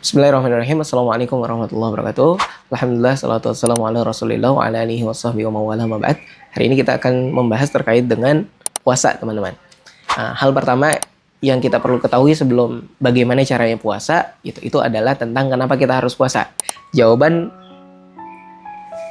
Bismillahirrahmanirrahim. Assalamualaikum warahmatullahi wabarakatuh. Alhamdulillah, salatu wassalamu ala rasulillah wa ala alihi wa sahbihi wa mawala ma ba'd. Hari ini kita akan membahas terkait dengan puasa, teman-teman. Hal pertama yang kita perlu ketahui sebelum bagaimana caranya puasa, itu adalah tentang kenapa kita harus puasa. Jawaban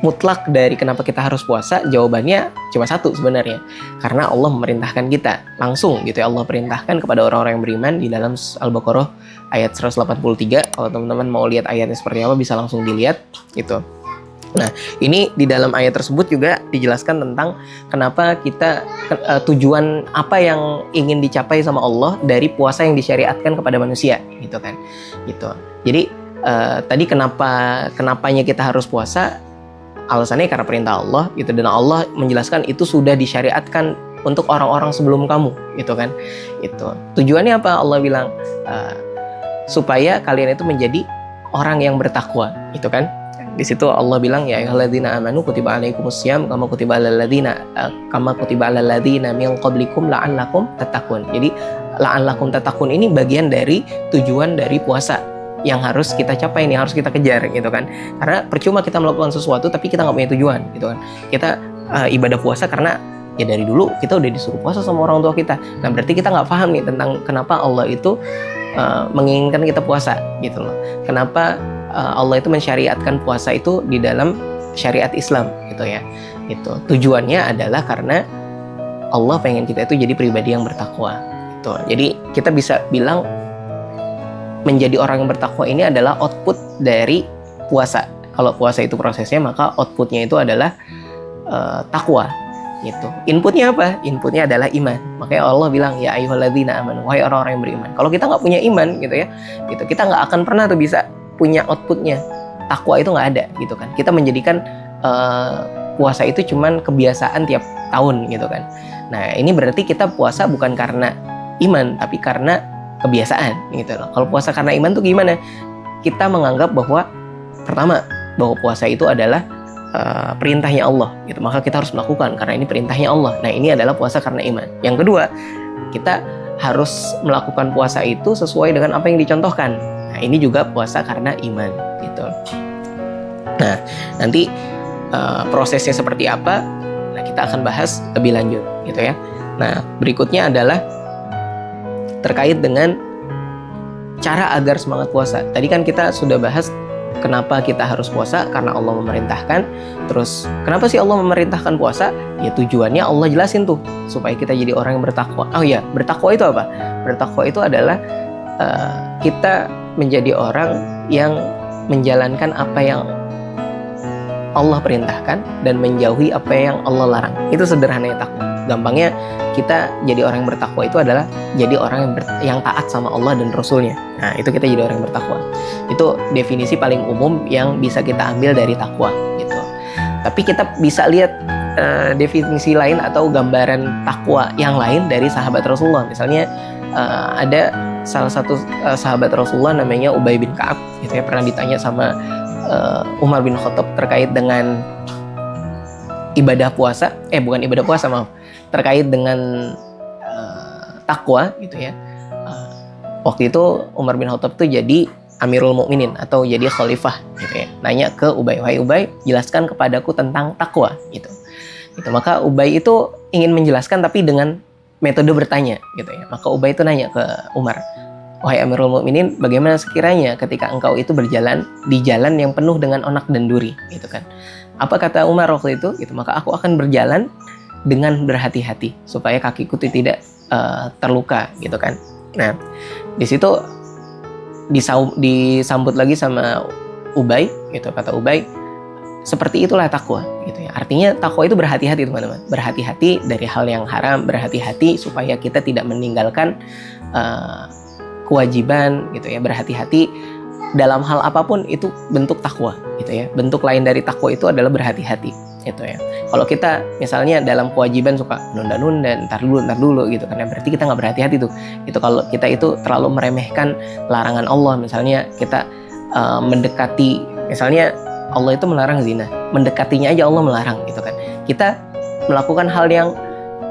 mutlak dari kenapa kita harus puasa, jawabannya cuma satu sebenarnya. Karena Allah memerintahkan kita langsung gitu ya. Allah perintahkan kepada orang-orang yang beriman di dalam Al-Baqarah ayat 183. Kalau teman-teman mau lihat ayatnya seperti apa bisa langsung dilihat gitu. Nah, ini di dalam ayat tersebut juga dijelaskan tentang kenapa kita tujuan apa yang ingin dicapai sama Allah dari puasa yang disyariatkan kepada manusia gitu kan. Gitu. Jadi tadi kenapanya kita harus puasa? Alasannya karena perintah Allah gitu, dan Allah menjelaskan itu sudah disyariatkan untuk orang-orang sebelum kamu gitu kan. Itu tujuannya apa? Allah bilang supaya kalian itu menjadi orang yang bertakwa gitu kan. Di situ Allah bilang ya ayyuhalladzina amanu kutiba alaikumusiyam kama kutiba alal ladzina min qablikum la'allakum tattaqun. Jadi la'allakum tattaqun ini bagian dari tujuan dari puasa yang harus kita capai, ini harus kita kejar gitu kan. Karena percuma kita melakukan sesuatu tapi kita nggak punya tujuan gitu kan. Kita ibadah puasa karena ya dari dulu kita udah disuruh puasa sama orang tua kita. Nah berarti kita nggak paham nih tentang kenapa Allah itu menginginkan kita puasa gitu loh. Kenapa Allah itu mensyariatkan puasa itu di dalam syariat Islam gitu ya. Itu tujuannya adalah karena Allah pengen kita itu jadi pribadi yang bertakwa gitu. Jadi kita bisa bilang menjadi orang yang bertakwa ini adalah output dari puasa. Kalau puasa itu prosesnya, maka outputnya itu adalah takwa gitu. Inputnya apa? Inputnya adalah iman. Makanya Allah bilang ya ayyuhalladzina amanu, wahai orang-orang yang beriman. Kalau kita nggak punya iman gitu ya, gitu, kita nggak akan pernah tuh bisa punya outputnya. Takwa itu nggak ada gitu kan. Kita menjadikan puasa itu cuman kebiasaan tiap tahun gitu kan. Nah ini berarti kita puasa bukan karena iman, tapi karena kebiasaan gitu loh. Kalau puasa karena iman tuh gimana? Kita menganggap bahwa pertama bahwa puasa itu adalah perintahnya Allah gitu. Maka kita harus melakukan karena ini perintahnya Allah. Nah, ini adalah puasa karena iman. Yang kedua, kita harus melakukan puasa itu sesuai dengan apa yang dicontohkan. Nah, ini juga puasa karena iman gitu. Nah, nanti prosesnya seperti apa? Nah, kita akan bahas lebih lanjut gitu ya. Nah, berikutnya adalah terkait dengan cara agar semangat puasa. Tadi kan kita sudah bahas kenapa kita harus puasa, karena Allah memerintahkan. Terus kenapa sih Allah memerintahkan puasa? Ya tujuannya Allah jelasin tuh supaya kita jadi orang yang bertakwa. Oh ya, bertakwa itu apa? Bertakwa itu adalah kita menjadi orang yang menjalankan apa yang Allah perintahkan dan menjauhi apa yang Allah larang. Itu sederhananya takwa. Gampangnya kita jadi orang yang bertakwa itu adalah jadi orang yang taat sama Allah dan Rasulnya. Nah itu kita jadi orang yang bertakwa. Itu definisi paling umum yang bisa kita ambil dari takwa gitu. Tapi kita bisa lihat definisi lain atau gambaran takwa yang lain dari sahabat Rasulullah. Misalnya ada salah satu sahabat Rasulullah namanya Ubay bin Ka'ab gitu ya, pernah ditanya sama Umar bin Khattab terkait dengan ibadah puasa, bukan ibadah puasa maaf, terkait dengan takwa gitu ya. Waktu itu Umar bin Khattab tuh jadi Amirul Mukminin atau jadi khalifah gitu ya. Nanya ke Ubay, "Wahai Ubay, jelaskan kepadaku tentang takwa." gitu. Maka Ubay itu ingin menjelaskan tapi dengan metode bertanya gitu ya. Maka Ubay itu nanya ke Umar, "Wahai Amirul Mukminin, bagaimana sekiranya ketika engkau itu berjalan di jalan yang penuh dengan onak dan duri?" gitu kan. Apa kata Umar waktu itu? Gitu, maka aku akan berjalan dengan berhati-hati supaya kakiku tidak terluka gitu kan. Nah, di situ disambut lagi sama Ubay gitu. Kata Ubay, seperti itulah takwa gitu ya. Artinya takwa itu berhati-hati teman-teman. Berhati-hati dari hal yang haram, berhati-hati supaya kita tidak meninggalkan kewajiban gitu ya. Berhati-hati dalam hal apapun itu bentuk takwa gitu ya. Bentuk lain dari takwa itu adalah berhati-hati gitu ya. Kalau kita misalnya dalam kewajiban suka nunda-nunda, ntar dulu gitu kan, berarti kita nggak berhati-hati tuh. Itu kalau kita itu terlalu meremehkan larangan Allah. Misalnya kita mendekati, misalnya Allah itu melarang zina, mendekatinya aja Allah melarang gitu kan. Kita melakukan hal yang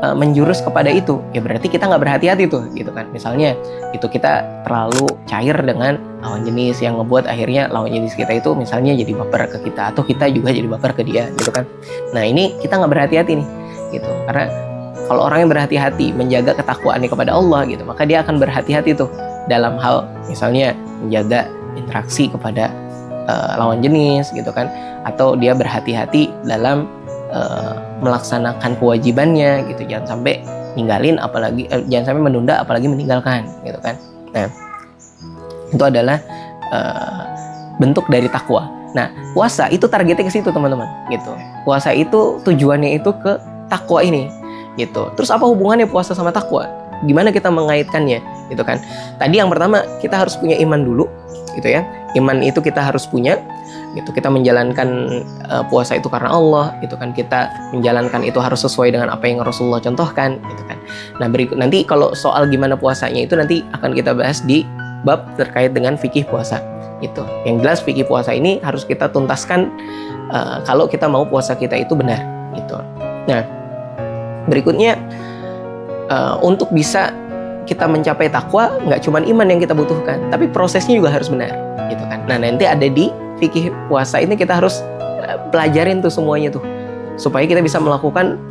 menjurus kepada itu, ya berarti kita nggak berhati-hati tuh, gitu kan. Misalnya itu kita terlalu cair dengan lawan jenis yang ngebuat akhirnya lawan jenis kita itu misalnya jadi baper ke kita, atau kita juga jadi baper ke dia, gitu kan. Nah ini kita nggak berhati-hati nih, gitu. Karena kalau orang yang berhati-hati menjaga ketakwaannya kepada Allah, gitu, maka dia akan berhati-hati tuh dalam hal misalnya menjaga interaksi kepada lawan jenis, gitu kan, atau dia berhati-hati dalam melaksanakan kewajibannya, gitu. Jangan sampai ninggalin, apalagi jangan sampai menunda, apalagi meninggalkan, gitu kan. Nah itu adalah bentuk dari takwa. Nah puasa itu targetnya ke situ teman-teman, gitu. Puasa itu tujuannya itu ke takwa ini, gitu. Terus apa hubungannya puasa sama takwa? Gimana kita mengaitkannya, gitu kan? Tadi yang pertama kita harus punya iman dulu, gitu ya. Iman itu kita harus punya, gitu. Kita menjalankan puasa itu karena Allah, gitu kan. Kita menjalankan itu harus sesuai dengan apa yang Rasulullah contohkan, gitu kan. Nah berikut nanti kalau soal gimana puasanya itu nanti akan kita bahas di bab terkait dengan fikih puasa, gitu. Yang jelas fikih puasa ini harus kita tuntaskan kalau kita mau puasa kita itu benar, gitu. Nah berikutnya untuk bisa kita mencapai takwa, nggak cuma iman yang kita butuhkan, tapi prosesnya juga harus benar, gitu kan. Nah nanti ada di fikih puasa ini kita harus pelajarin tuh semuanya tuh, supaya kita bisa melakukan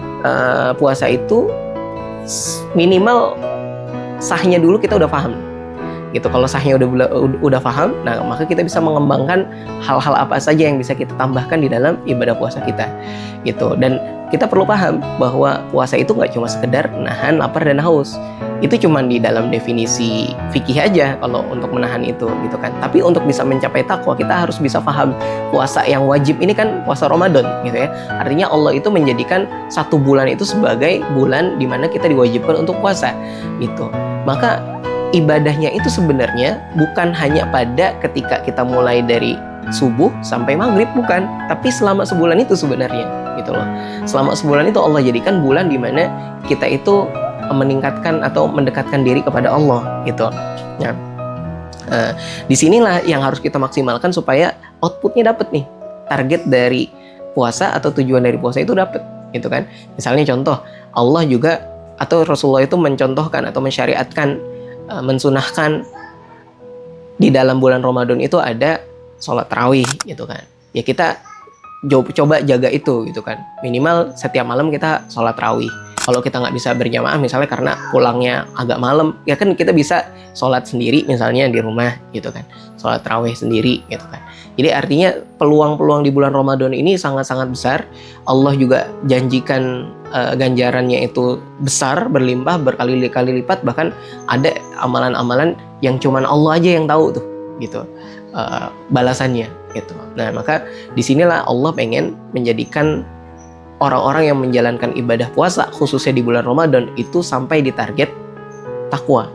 puasa itu minimal sahnya dulu kita udah paham, gitu. Kalau sahnya udah paham, nah maka kita bisa mengembangkan hal-hal apa saja yang bisa kita tambahkan di dalam ibadah puasa kita, gitu. Dan kita perlu paham bahwa puasa itu nggak cuma sekedar nahan lapar dan haus. Itu cuma di dalam definisi fikih aja kalau untuk menahan itu, gitu kan. Tapi untuk bisa mencapai takwa kita harus bisa paham puasa yang wajib ini kan puasa Ramadan, gitu ya. Artinya Allah itu menjadikan satu bulan itu sebagai bulan di mana kita diwajibkan untuk puasa, gitu. Maka ibadahnya itu sebenarnya bukan hanya pada ketika kita mulai dari subuh sampai maghrib, bukan, tapi selama sebulan itu sebenarnya, gitu loh. Selama sebulan itu Allah jadikan bulan di mana kita itu meningkatkan atau mendekatkan diri kepada Allah, gitu. Nah, disinilah yang harus kita maksimalkan supaya outputnya dapat nih, target dari puasa atau tujuan dari puasa itu dapat, gitu kan. Misalnya contoh, Allah juga atau Rasulullah itu mencontohkan atau mensyariatkan, mensunahkan di dalam bulan Ramadan itu ada sholat tarawih, gitu kan. Ya kita coba jaga itu, gitu kan. Minimal setiap malam kita sholat tarawih. Kalau kita nggak bisa berjamaah misalnya karena pulangnya agak malam, ya kan kita bisa sholat sendiri misalnya di rumah, gitu kan. Sholat tarawih sendiri, gitu kan. Jadi artinya peluang-peluang di bulan Ramadan ini sangat-sangat besar. Allah juga janjikan ganjarannya itu besar, berlimpah, berkali-kali lipat. Bahkan ada amalan-amalan yang cuman Allah aja yang tahu tuh, gitu, balasannya, gitu. Nah maka disinilah Allah pengen menjadikan orang-orang yang menjalankan ibadah puasa khususnya di bulan Ramadan itu sampai di target takwa,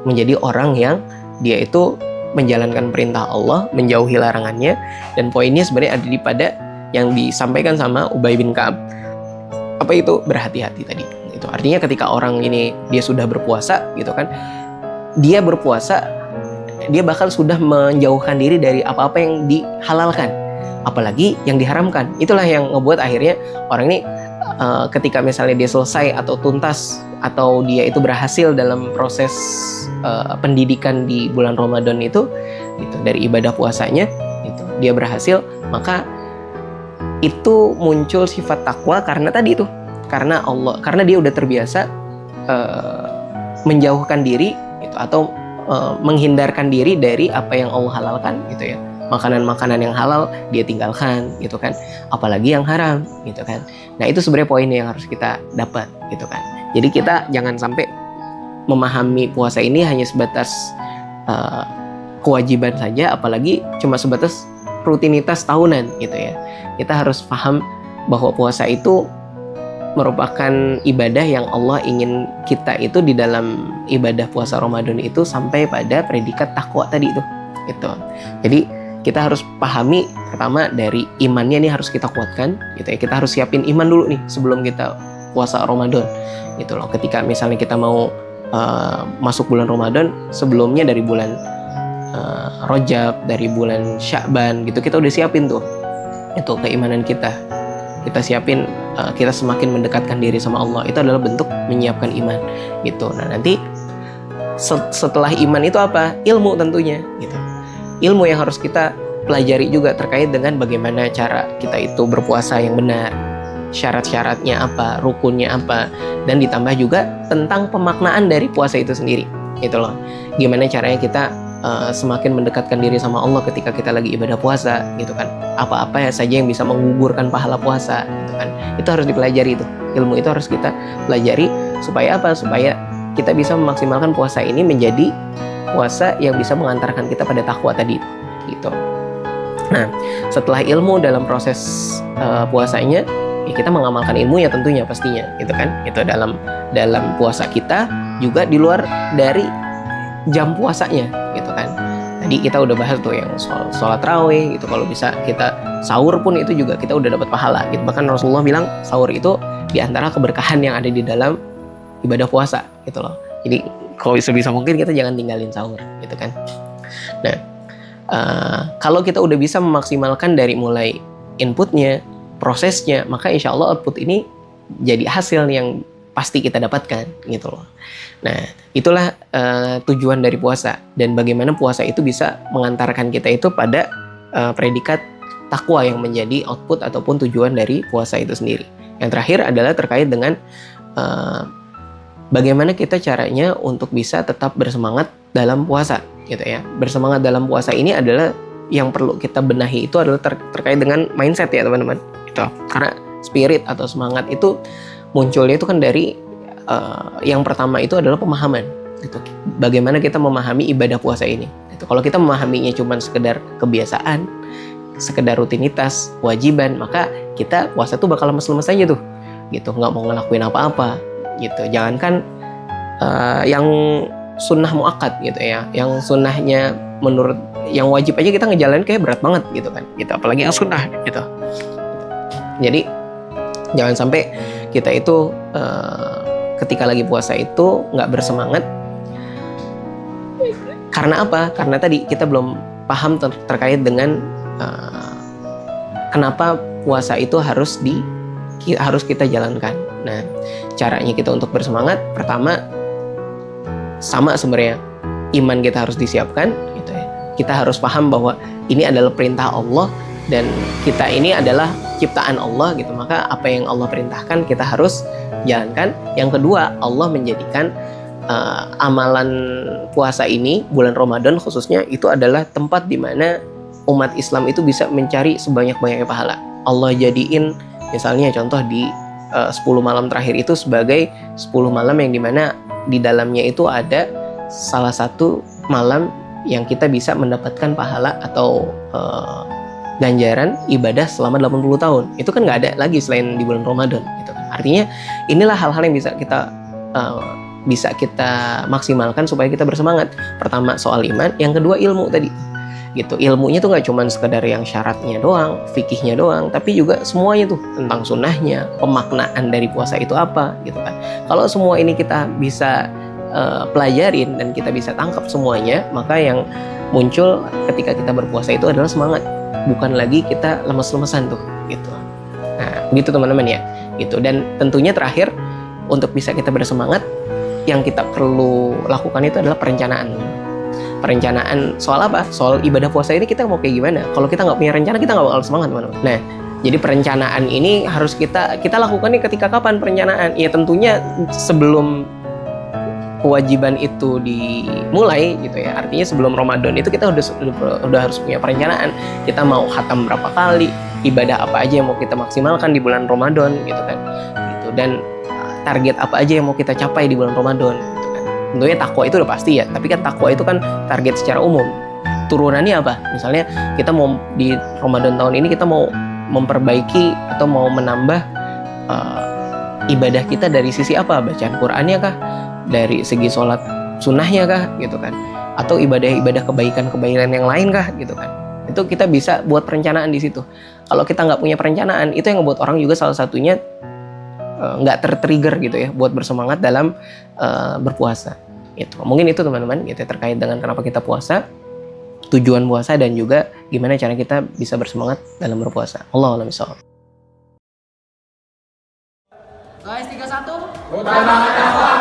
menjadi orang yang dia itu menjalankan perintah Allah, menjauhi larangannya. Dan poinnya sebenarnya ada di pada yang disampaikan sama Ubay bin Ka'ab. Apa itu? Berhati-hati tadi. Itu artinya ketika orang ini dia sudah berpuasa, gitu kan, dia berpuasa, dia bakal sudah menjauhkan diri dari apa-apa yang dihalalkan, apalagi yang diharamkan. Itulah yang ngebuat akhirnya orang ini ketika misalnya dia selesai atau tuntas atau dia itu berhasil dalam proses pendidikan di bulan Ramadan itu, gitu, dari ibadah puasanya, gitu, dia berhasil, maka itu muncul sifat takwa karena tadi itu, karena Allah, karena dia udah terbiasa menjauhkan diri, gitu, atau menghindarkan diri dari apa yang Allah halalkan, gitu ya. Makanan-makanan yang halal dia tinggalkan, gitu kan, apalagi yang haram, gitu kan. Nah itu sebenarnya poin yang harus kita dapat, gitu kan. Jadi kita jangan sampai memahami puasa ini hanya sebatas kewajiban saja, apalagi cuma sebatas rutinitas tahunan, gitu ya. Kita harus paham bahwa puasa itu merupakan ibadah yang Allah ingin kita itu di dalam ibadah puasa Ramadan itu sampai pada predikat takwa tadi itu, gitu. Jadi kita harus pahami pertama dari imannya nih harus kita kuatkan, gitu ya. Kita harus siapin iman dulu nih sebelum kita puasa Ramadan, gitu loh. Ketika misalnya kita mau masuk bulan Ramadan, sebelumnya dari bulan Rajab, dari bulan Sya'ban, gitu, kita udah siapin tuh itu keimanan kita. Kita siapin kita semakin mendekatkan diri sama Allah. Itu adalah bentuk menyiapkan iman gitu. Nah, nanti setelah iman itu apa? Ilmu tentunya gitu. Ilmu yang harus kita pelajari juga terkait dengan bagaimana cara kita itu berpuasa yang benar, syarat-syaratnya apa, rukunnya apa, dan ditambah juga tentang pemaknaan dari puasa itu sendiri gitu loh. Gimana caranya kita semakin mendekatkan diri sama Allah ketika kita lagi ibadah puasa gitu kan. Apa-apa ya saja yang bisa menggugurkan pahala puasa gitu kan. Itu harus dipelajari, itu ilmu itu harus kita pelajari supaya apa? Supaya kita bisa memaksimalkan puasa ini menjadi puasa yang bisa mengantarkan kita pada takwa tadi gitu. Nah, setelah ilmu dalam proses puasanya, ya kita mengamalkan ilmu ya tentunya pastinya gitu kan. Itu dalam puasa kita, juga di luar dari jam puasanya gitu kan. Tadi kita udah bahas tuh yang sholat raweh gitu. Kalau bisa kita sahur pun itu juga kita udah dapat pahala gitu. Bahkan Rasulullah bilang sahur itu diantara keberkahan yang ada di dalam ibadah puasa gitu loh. Jadi kalau sebisa mungkin kita jangan tinggalin sahur gitu kan. Nah, kalau kita udah bisa memaksimalkan dari mulai inputnya, prosesnya, maka insya Allah output ini jadi hasil yang pasti kita dapatkan gitu loh. Nah, itulah tujuan dari puasa, dan bagaimana puasa itu bisa mengantarkan kita itu pada predikat takwa yang menjadi output ataupun tujuan dari puasa itu sendiri. Yang terakhir adalah terkait dengan bagaimana kita caranya untuk bisa tetap bersemangat dalam puasa gitu ya. Bersemangat dalam puasa ini adalah yang perlu kita benahi, itu adalah terkait dengan mindset ya teman-teman gitu. Karena spirit atau semangat itu munculnya itu kan dari yang pertama itu adalah pemahaman gitu. Bagaimana kita memahami ibadah puasa ini gitu. Kalau kita memahaminya cuma sekedar kebiasaan, sekedar rutinitas, kewajiban, maka kita puasa tuh bakal lemes-lemes aja tuh gitu, nggak mau ngelakuin apa-apa gitu. Jangankan yang sunnah muakkad gitu ya, yang sunnahnya menurut yang wajib aja kita ngejalanin kayak berat banget gitu kan gitu, apalagi yang sunnah gitu. Jadi jangan sampai kita itu ketika lagi puasa itu nggak bersemangat. Karena apa? Karena tadi kita belum paham terkait dengan kenapa puasa itu harus kita jalankan. Nah, caranya kita untuk bersemangat, pertama sama sebenarnya, iman kita harus disiapkan gitu ya. Kita harus paham bahwa ini adalah perintah Allah dan kita ini adalah ciptaan Allah gitu. Maka apa yang Allah perintahkan kita harus jalankan. Yang kedua, Allah menjadikan amalan puasa ini, bulan Ramadan khususnya, itu adalah tempat di mana umat Islam itu bisa mencari sebanyak-banyaknya pahala. Allah jadiin misalnya contoh di 10 malam terakhir itu sebagai 10 malam yang dimana di dalamnya itu ada salah satu malam yang kita bisa mendapatkan pahala atau ganjaran ibadah selama 80 tahun. Itu kan nggak ada lagi selain di bulan Ramadan gitu. Artinya inilah hal-hal yang bisa kita maksimalkan supaya kita bersemangat. Pertama soal iman, yang kedua ilmu tadi gitu. Ilmunya tuh nggak cuma sekedar yang syaratnya doang, fikihnya doang, tapi juga semuanya tuh tentang sunnahnya, pemaknaan dari puasa itu apa gitu kan. Kalau semua ini kita bisa pelajarin dan kita bisa tangkap semuanya, maka yang muncul ketika kita berpuasa itu adalah semangat, bukan lagi kita lemes-lemesan tuh gitu. Nah, begitu teman-teman ya gitu. Dan tentunya terakhir, untuk bisa kita bersemangat, yang kita perlu lakukan itu adalah perencanaan. Perencanaan soal apa? Soal ibadah puasa ini kita mau kayak gimana? Kalau kita nggak punya rencana, kita nggak bakal semangat teman-teman. Nah, jadi perencanaan ini harus kita lakukan nih ketika kapan perencanaan? Ya tentunya sebelum kewajiban itu dimulai gitu ya. Artinya sebelum Ramadan itu kita udah harus punya perencanaan. Kita mau khatam berapa kali, ibadah apa aja yang mau kita maksimalkan di bulan Ramadan gitu kan. Gitu. Dan target apa aja yang mau kita capai di bulan Ramadan gitu kan. Tentunya takwa itu udah pasti ya, tapi kan takwa itu kan target secara umum. Turunannya apa? Misalnya kita mau di Ramadan tahun ini kita mau memperbaiki atau mau menambah ibadah kita dari sisi apa? Bacaan Qur'annya kah? Dari segi sholat sunnahnya kah gitu kan, atau ibadah-ibadah kebaikan yang lain kah gitu kan. Itu kita bisa buat perencanaan di situ. Kalau kita nggak punya perencanaan, itu yang ngebuat orang juga salah satunya nggak tertrigger gitu ya buat bersemangat dalam berpuasa gitu. Mungkin itu teman-teman gitu, terkait dengan kenapa kita puasa, tujuan puasa, dan juga gimana cara kita bisa bersemangat dalam berpuasa. Allahu a'lam bishawab. utamakan